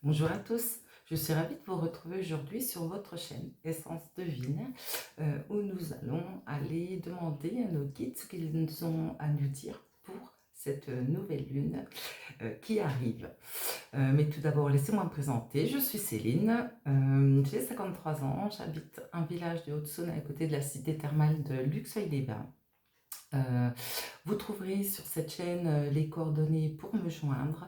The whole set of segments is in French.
Bonjour à tous, je suis ravie de vous retrouver aujourd'hui sur votre chaîne Essence Divine où nous allons aller demander à nos guides ce qu'ils ont à nous dire pour cette nouvelle lune qui arrive. Mais tout d'abord, laissez-moi me présenter. Je suis Céline, j'ai 53 ans, j'habite un village de Haute-Saône à côté de la cité thermale de Luxeuil-les-Bains. Euh, Vous trouverez sur cette chaîne les coordonnées pour me joindre.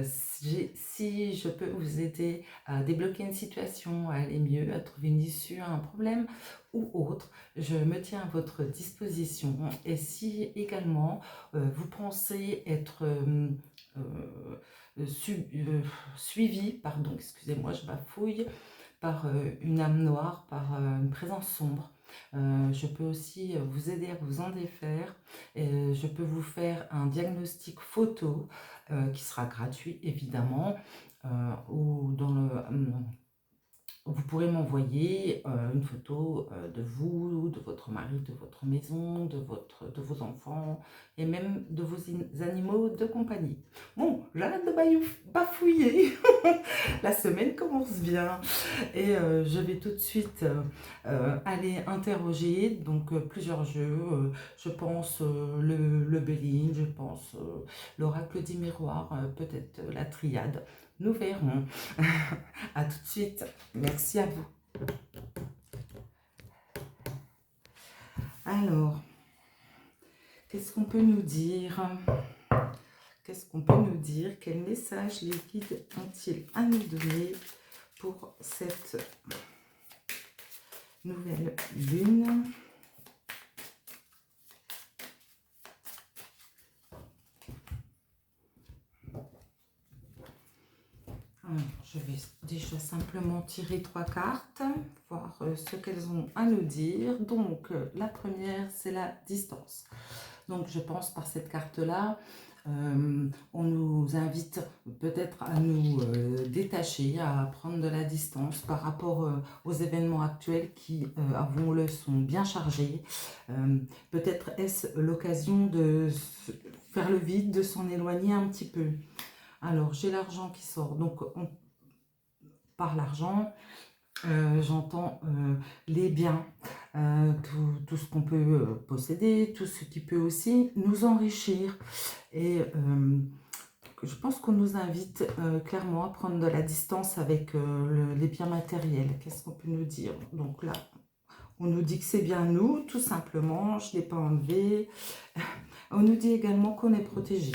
Si je peux vous aider à débloquer une situation, à aller mieux, à trouver une issue à un problème ou autre, je me tiens à votre disposition. Et si également vous pensez être suivi, pardon, excusez-moi, je bafouille, par une âme noire, par une présence sombre. Je peux aussi vous aider à vous en défaire. Je peux vous faire un diagnostic photo qui sera gratuit évidemment, ou dans le, vous pourrez m'envoyer une photo de vous, de votre mari, de votre maison, de vos enfants et même de vos animaux de compagnie. Bon, j'arrête de bafouiller. La semaine commence bien et je vais tout de suite aller interroger donc plusieurs jeux. Je pense le Béline, je pense l'oracle des miroirs, peut-être la triade. Nous verrons. À tout de suite. Merci à vous. Alors, qu'est-ce qu'on peut nous dire? Qu'est-ce qu'on peut nous dire? Quel message les guides ont-ils à nous donner pour cette nouvelle lune? Alors, je vais déjà simplement tirer 3 cartes, voir ce qu'elles ont à nous dire. Donc, la première, c'est la distance. Donc, je pense par cette carte-là, on nous invite peut-être à nous détacher, à prendre de la distance par rapport aux événements actuels qui, avouons-le, sont bien chargés. Peut-être est-ce l'occasion de faire le vide, de s'en éloigner un petit peu. Alors, j'ai l'argent qui sort. Donc, par l'argent, j'entends les biens, tout ce qu'on peut posséder, tout ce qui peut aussi nous enrichir. Et je pense qu'on nous invite clairement à prendre de la distance avec les biens matériels. Qu'est-ce qu'on peut nous dire? Donc là, on nous dit que c'est bien nous, tout simplement. Je ne l'ai pas enlevé. On nous dit également qu'on est protégé.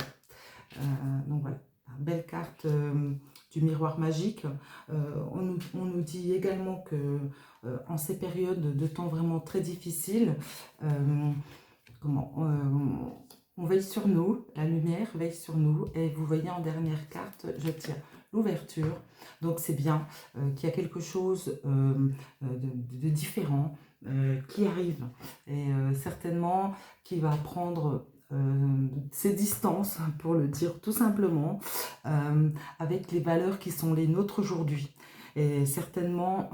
Donc voilà, belle carte du miroir magique. On nous dit également que en ces périodes de temps vraiment très difficiles, on veille sur nous, la lumière veille sur nous. Et vous voyez en dernière carte, je tire l'ouverture. Donc c'est bien qu'il y a quelque chose de différent qui arrive. Et certainement qui va prendre ses distances, pour le dire tout simplement, avec les valeurs qui sont les nôtres aujourd'hui. Et certainement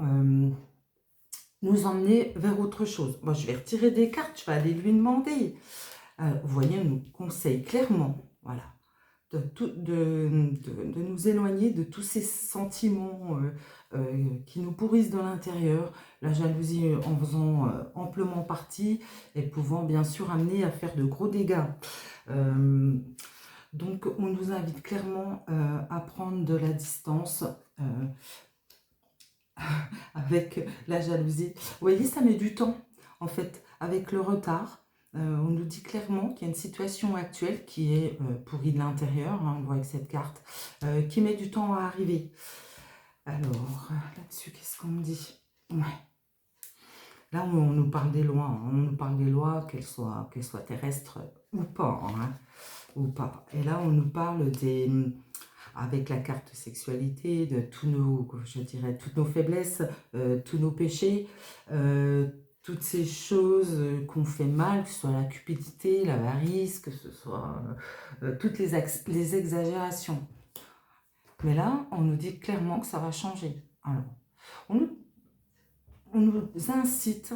nous emmener vers autre chose. Moi, je vais retirer des cartes, je vais aller lui demander. Vous voyez, on nous conseille clairement, voilà, de nous éloigner de tous ces sentiments qui nous pourrissent de l'intérieur, la jalousie en faisant amplement partie et pouvant bien sûr amener à faire de gros dégâts. Donc on nous invite clairement à prendre de la distance avec la jalousie. Vous voyez, ça met du temps en fait, avec le retard. On nous dit clairement qu'il y a une situation actuelle qui est pourrie de l'intérieur, hein, on voit avec cette carte, qui met du temps à arriver. Alors, là-dessus, qu'est-ce qu'on me dit? Ouais. Là, on nous parle des lois, hein, on nous parle des lois, qu'elles soient terrestres ou pas, hein, ou pas. Et là, on nous parle des... avec la carte sexualité, de tous nos, je dirais, toutes nos faiblesses, tous nos péchés, toutes ces choses qu'on fait mal, que ce soit la cupidité, l'avarice, que ce soit toutes les exagérations. Mais là, on nous dit clairement que ça va changer. Alors, on nous incite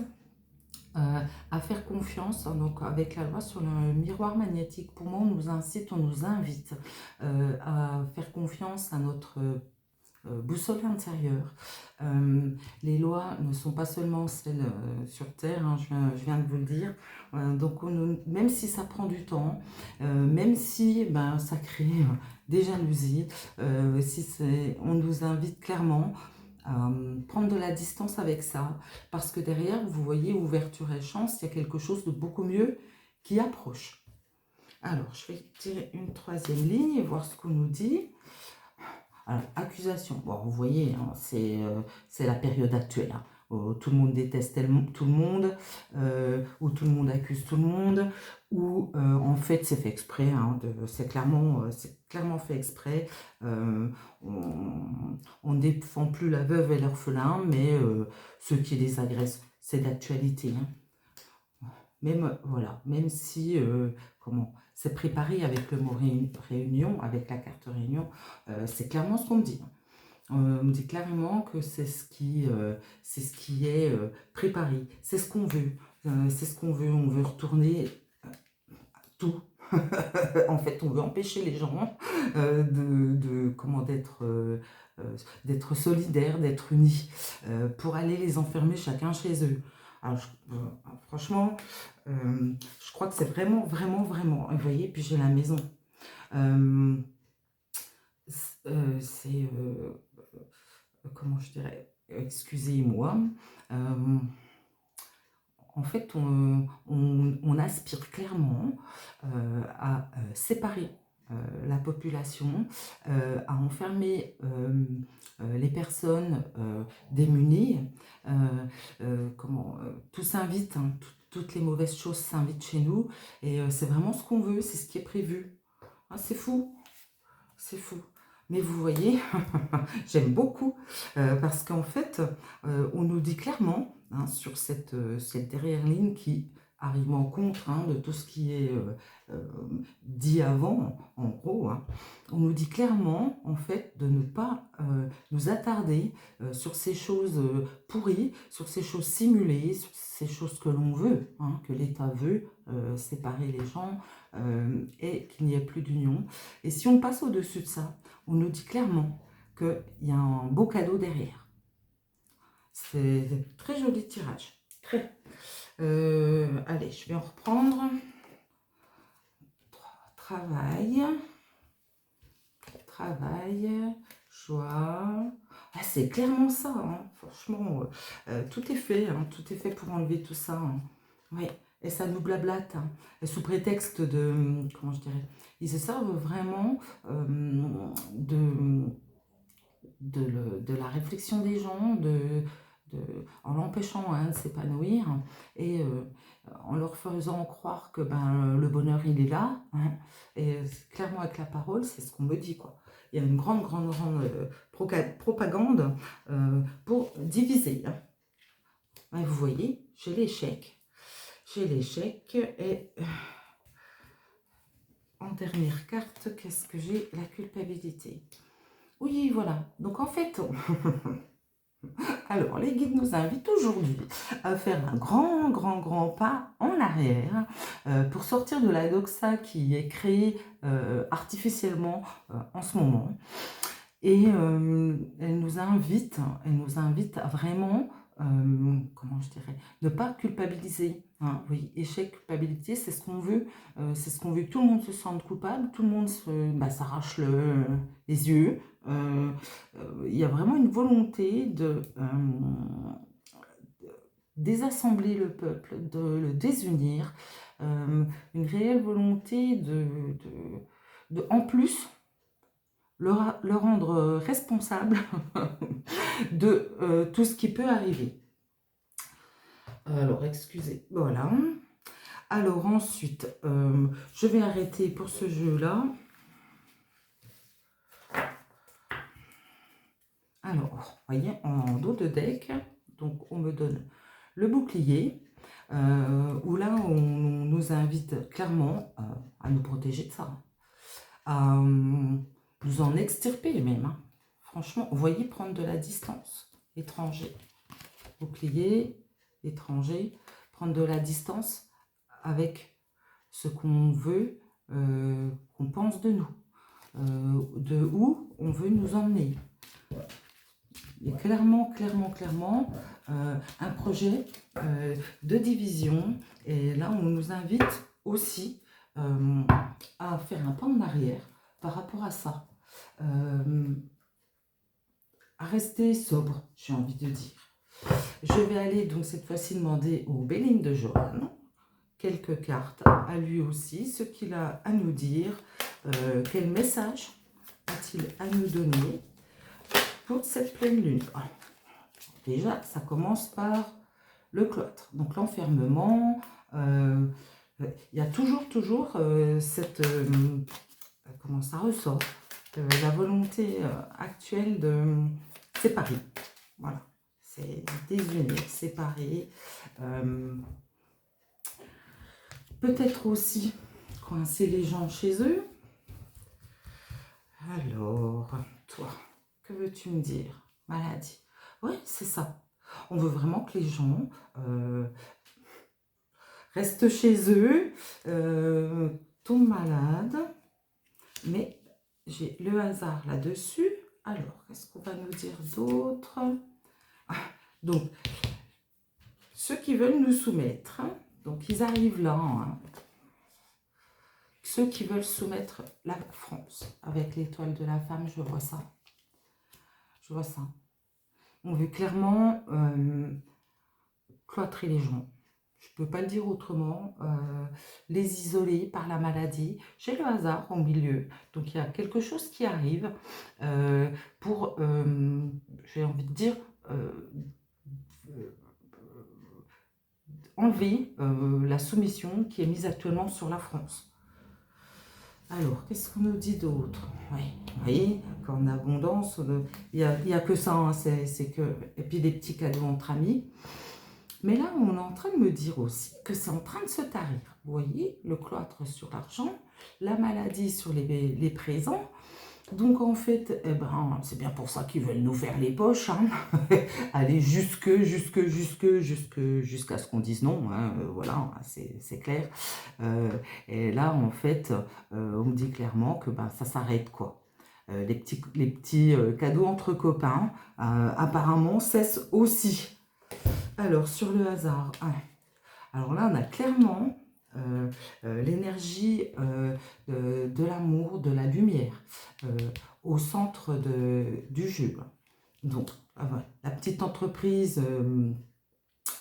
à faire confiance, donc avec la loi sur le miroir magnétique. Pour moi, on nous incite, on nous invite à faire confiance à notre boussole intérieure. Les lois ne sont pas seulement celles sur Terre, hein, je viens de vous le dire. Donc même si ça prend du temps, même si ben, ça crée des jalousies, on nous invite clairement à prendre de la distance avec ça, parce que derrière, vous voyez, ouverture et chance, il y a quelque chose de beaucoup mieux qui approche. Alors, je vais tirer une troisième ligne et voir ce qu'on nous dit. Alors, accusation. Bon, vous voyez, hein, c'est la période actuelle. Hein, où tout le monde déteste tout le monde, où tout le monde accuse tout le monde, où en fait c'est fait exprès, hein, c'est clairement fait exprès. On ne défend plus la veuve et l'orphelin, mais ceux qui les agressent, c'est d'actualité. Hein. Même si, c'est préparé avec le mot réunion, avec la carte réunion, c'est clairement ce qu'on me dit. On me dit clairement que c'est ce qui est préparé, c'est ce qu'on veut, on veut retourner tout. En fait, on veut empêcher les gens d'être solidaires, d'être unis, pour aller les enfermer chacun chez eux. Alors, franchement, je crois que c'est vraiment, vraiment, vraiment. Vous voyez, puis j'ai la maison. Comment je dirais, excusez-moi. En fait, on aspire clairement à séparer la population, à enfermer les personnes démunies. Tout s'invite, hein, toutes les mauvaises choses s'invitent chez nous, et c'est vraiment ce qu'on veut, c'est ce qui est prévu. Ah, c'est fou, c'est fou. Mais vous voyez, j'aime beaucoup, parce qu'en fait, on nous dit clairement, hein, sur cette dernière ligne qui arrive en contre, hein, de tout ce qui est dit avant, en gros, hein, on nous dit clairement, en fait, de ne pas nous attarder sur ces choses pourries, sur ces choses simulées, sur ces choses que l'on veut, hein, que l'État veut, séparer les gens, et qu'il n'y ait plus d'union. Et si on passe au-dessus de ça, on nous dit clairement qu'il y a un beau cadeau derrière. C'est un très joli tirage. Très. Allez, je vais en reprendre. Travail, joie. Ah, c'est clairement ça, hein. Franchement, tout est fait, hein, tout est fait pour enlever tout ça. Hein. Oui, et ça nous blablate, hein. Et sous prétexte de, comment je dirais, ils se servent vraiment de la réflexion des gens, en l'empêchant, hein, de s'épanouir, et en leur faisant croire que ben, le bonheur il est là, hein. Et clairement avec la parole, c'est ce qu'on me dit, quoi. Il y a une grande propagande pour diviser. Hein. Et vous voyez, j'ai l'échec. Et en dernière carte, qu'est-ce que j'ai? La culpabilité. Oui, voilà. Donc en fait, alors les guides nous invitent aujourd'hui à faire un grand pas en arrière pour sortir de la doxa qui est créée artificiellement en ce moment. Et elle nous invite à vraiment, comment je dirais, ne pas culpabiliser. Hein. Oui, échec, culpabilité, c'est ce qu'on veut. C'est ce qu'on veut que tout le monde se sente coupable, tout le monde s'arrache les yeux. Il y a vraiment une volonté de désassembler le peuple, de le désunir. Une réelle volonté en plus, le rendre responsable de tout ce qui peut arriver. Alors, excusez, voilà. Alors ensuite, je vais arrêter pour ce jeu-là. Alors, vous voyez, en dos de deck, donc on me donne le bouclier, où là, on nous invite clairement à nous protéger de ça, à nous en extirper même. Hein. Franchement, vous voyez, prendre de la distance, étranger, bouclier, étranger, prendre de la distance avec ce qu'on veut, qu'on pense de nous. de où on veut nous emmener. Il y a clairement un projet de division. Et là, on nous invite aussi à faire un pas en arrière par rapport à ça. À rester sobre, j'ai envie de dire. Je vais aller donc cette fois-ci demander au Béline de Johan quelques cartes, à lui aussi, ce qu'il a à nous dire, quel message a-t-il à nous donner pour cette pleine lune. Déjà, ça commence par le cloître, donc l'enfermement. Il y a toujours cette... comment ça ressort, la volonté actuelle de séparer. Voilà, c'est désunir, séparer. Peut-être aussi coincer les gens chez eux. Alors, toi, que veux-tu me dire? Maladie. Oui, c'est ça. On veut vraiment que les gens restent chez eux, tombent malades. Mais j'ai le hasard là-dessus. Alors, qu'est-ce qu'on va nous dire d'autre? Donc, ceux qui veulent nous soumettre, donc ils arrivent là. Ceux qui veulent soumettre la France avec l'étoile de la femme, je vois ça. Je vois ça. On veut clairement cloîtrer les gens. Je ne peux pas le dire autrement. Les isoler par la maladie. J'ai le hasard au milieu. Donc il y a quelque chose qui arrive pour, j'ai envie de dire, enlever la soumission qui est mise actuellement sur la France. Alors, qu'est-ce qu'on nous dit d'autre? Oui, vous voyez, qu'en abondance, il n'y a que ça, hein, c'est que... Et puis des petits cadeaux entre amis. Mais là, on est en train de me dire aussi que c'est en train de se tarir. Vous voyez, le cloître sur l'argent, la maladie sur les présents. Donc, en fait, eh ben, c'est bien pour ça qu'ils veulent nous faire les poches. Hein. Aller jusqu'à ce qu'on dise non. Hein, voilà, c'est clair. Et là, en fait, on me dit clairement que ben, ça s'arrête, quoi. Les petits cadeaux entre copains, apparemment, cessent aussi. Alors, sur le hasard, alors là, on a clairement l'énergie de l'amour, de la lumière, au centre du jeu. Donc, la petite entreprise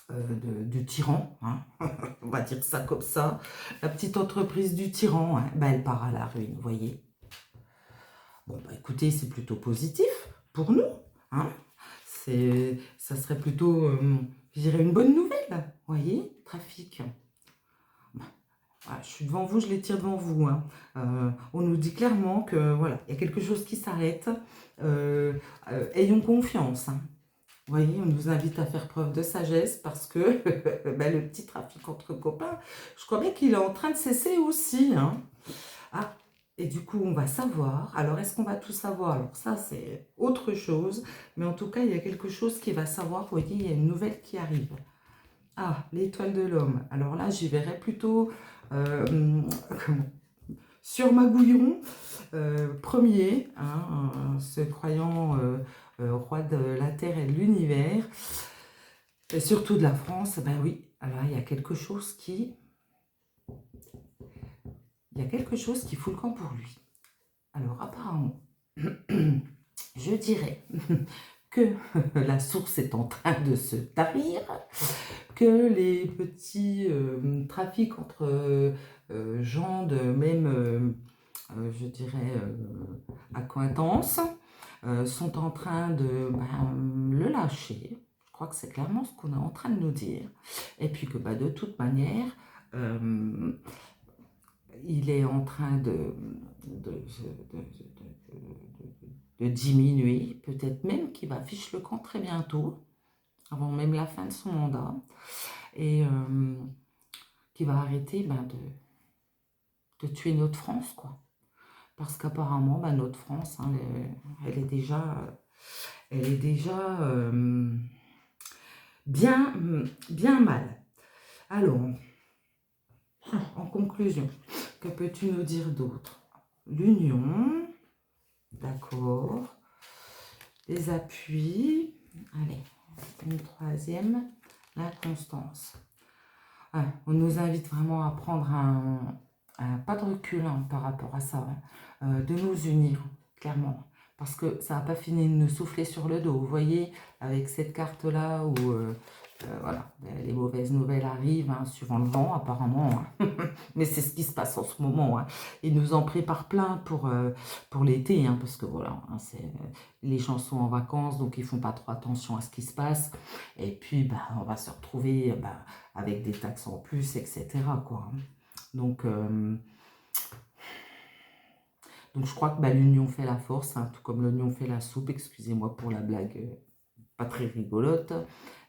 du tyran, hein, on va dire ça comme ça, la petite entreprise du tyran, hein, ben, elle part à la ruine, vous voyez. Bon, bah, écoutez, c'est plutôt positif pour nous, hein. Ça serait plutôt, je dirais, une bonne nouvelle, vous voyez, trafic. Voilà, je suis devant vous, je les tire devant vous. Hein. On nous dit clairement que voilà, il y a quelque chose qui s'arrête. Ayons confiance. Hein. Vous voyez, on nous invite à faire preuve de sagesse parce que ben, le petit trafic entre copains, je crois bien qu'il est en train de cesser aussi. Hein. Ah, et du coup, on va savoir. Alors, est-ce qu'on va tout savoir? Alors, ça, c'est autre chose. Mais en tout cas, il y a quelque chose qui va savoir. Vous voyez, il y a une nouvelle qui arrive. Ah, l'étoile de l'homme. Alors là, j'y verrai plutôt sur Magouillon, premier, hein, se croyant roi de la terre et de l'univers, et surtout de la France. Ben oui, alors il y a quelque chose qui... Il y a quelque chose qui fout le camp pour lui. Alors apparemment, je dirais que la source est en train de se tarir, que les petits trafics entre gens de même, je dirais, accointance, sont en train de le lâcher. Je crois que c'est clairement ce qu'on est en train de nous dire. Et puis que de toute manière, il est en train de diminuer, peut-être même qu'il va ficher le camp très bientôt, avant même la fin de son mandat, et qui va arrêter de tuer notre France, quoi. Parce qu'apparemment, notre France, hein, elle est déjà bien mal. Alors, en conclusion, que peux-tu nous dire d'autre? L'union, d'accord. Les appuis. Allez, une troisième, la constance. Ouais, on nous invite vraiment à prendre pas de recul hein, par rapport à ça, hein, de nous unir, clairement. Parce que ça n'a pas fini de nous souffler sur le dos. Vous voyez, avec cette carte-là où voilà, les mauvaises nouvelles arrivent, hein, suivant le vent apparemment. Hein. Mais c'est ce qui se passe en ce moment. Hein. Ils nous en préparent plein pour l'été, hein, parce que voilà, hein, les gens sont en vacances, donc ils font pas trop attention à ce qui se passe. Et puis, bah, on va se retrouver avec des taxes en plus, etc. Quoi. Donc je crois que l'union fait la force, hein, tout comme l'oignon fait la soupe. Excusez-moi pour la blague pas très rigolote.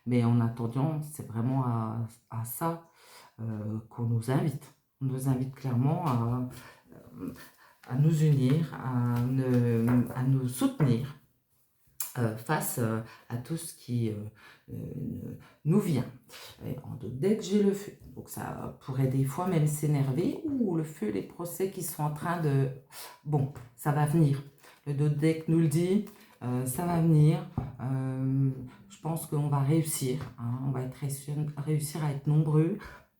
Mais en attendant, c'est vraiment à ça qu'on nous invite. On nous invite clairement à nous unir, à nous soutenir face à tout ce qui nous vient. Dès que j'ai le feu, donc ça pourrait des fois même s'énerver, ou le feu, les procès qui sont en train de... Bon, ça va venir. Le deck nous le dit, ça va venir. Je pense qu'on va réussir. Hein, on va réussir à être nombreux,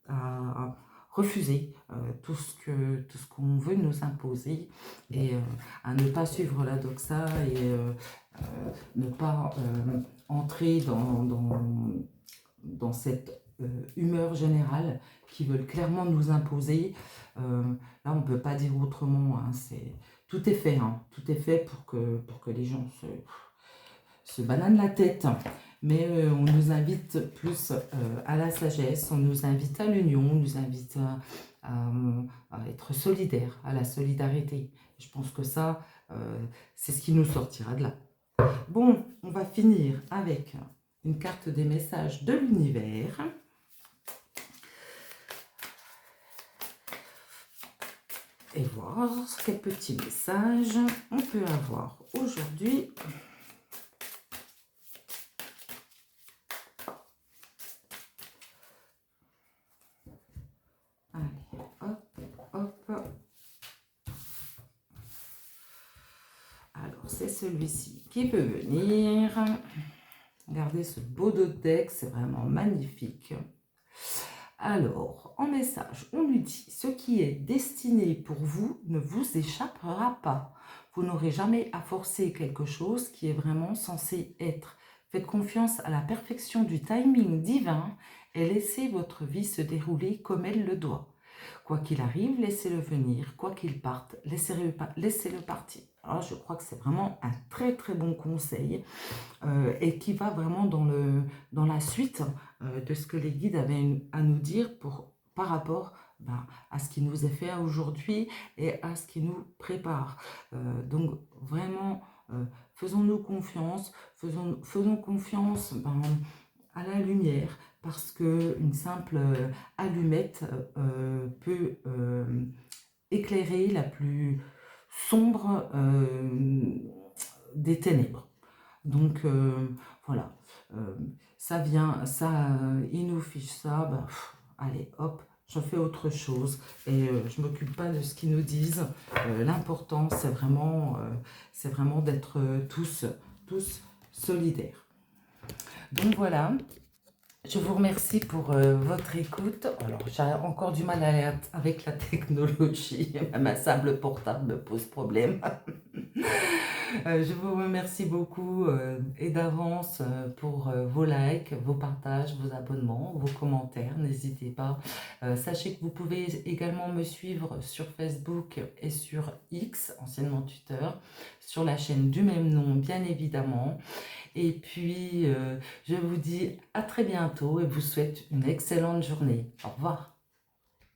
à refuser tout ce qu'on veut nous imposer et à ne pas suivre la doxa et ne pas entrer dans cette humeur générale qui veulent clairement nous imposer. Là, on ne peut pas dire autrement. Hein, tout est fait. Hein, tout est fait pour que les gens se bananent la tête. Mais on nous invite plus à la sagesse, on nous invite à l'union, on nous invite à être solidaires, à la solidarité. Je pense que ça, c'est ce qui nous sortira de là. Bon, on va finir avec une carte des messages de l'univers. Et voir quel petit message on peut avoir aujourd'hui. Allez, hop, hop. Alors, c'est celui-ci qui peut venir. Regardez ce beau deck, c'est vraiment magnifique. Alors, en message, on lui dit « Ce qui est destiné pour vous ne vous échappera pas. Vous n'aurez jamais à forcer quelque chose qui est vraiment censé être. Faites confiance à la perfection du timing divin et laissez votre vie se dérouler comme elle le doit. Quoi qu'il arrive, laissez-le venir. Quoi qu'il parte, laissez-le partir. » Alors, je crois que c'est vraiment un très très bon conseil et qui va vraiment dans la suite de ce que les guides avaient à nous dire par rapport à ce qui nous est fait aujourd'hui et à ce qui nous prépare. Donc, vraiment, faisons-nous confiance, faisons confiance à la lumière, parce qu'une simple allumette peut éclairer la plus sombre des ténèbres. Donc voilà, ça vient, il nous fiche ça, allez hop, je fais autre chose et je ne m'occupe pas de ce qu'ils nous disent. L'important, c'est vraiment d'être tous solidaires. Donc voilà. Je vous remercie pour votre écoute. Alors, j'ai encore du mal avec la technologie. Ma sable portable me pose problème. Je vous remercie beaucoup et d'avance pour vos likes, vos partages, vos abonnements, vos commentaires. N'hésitez pas. Sachez que vous pouvez également me suivre sur Facebook et sur X, anciennement Twitter, sur la chaîne du même nom, bien évidemment. Et puis, je vous dis à très bientôt et vous souhaite une excellente journée. Au revoir.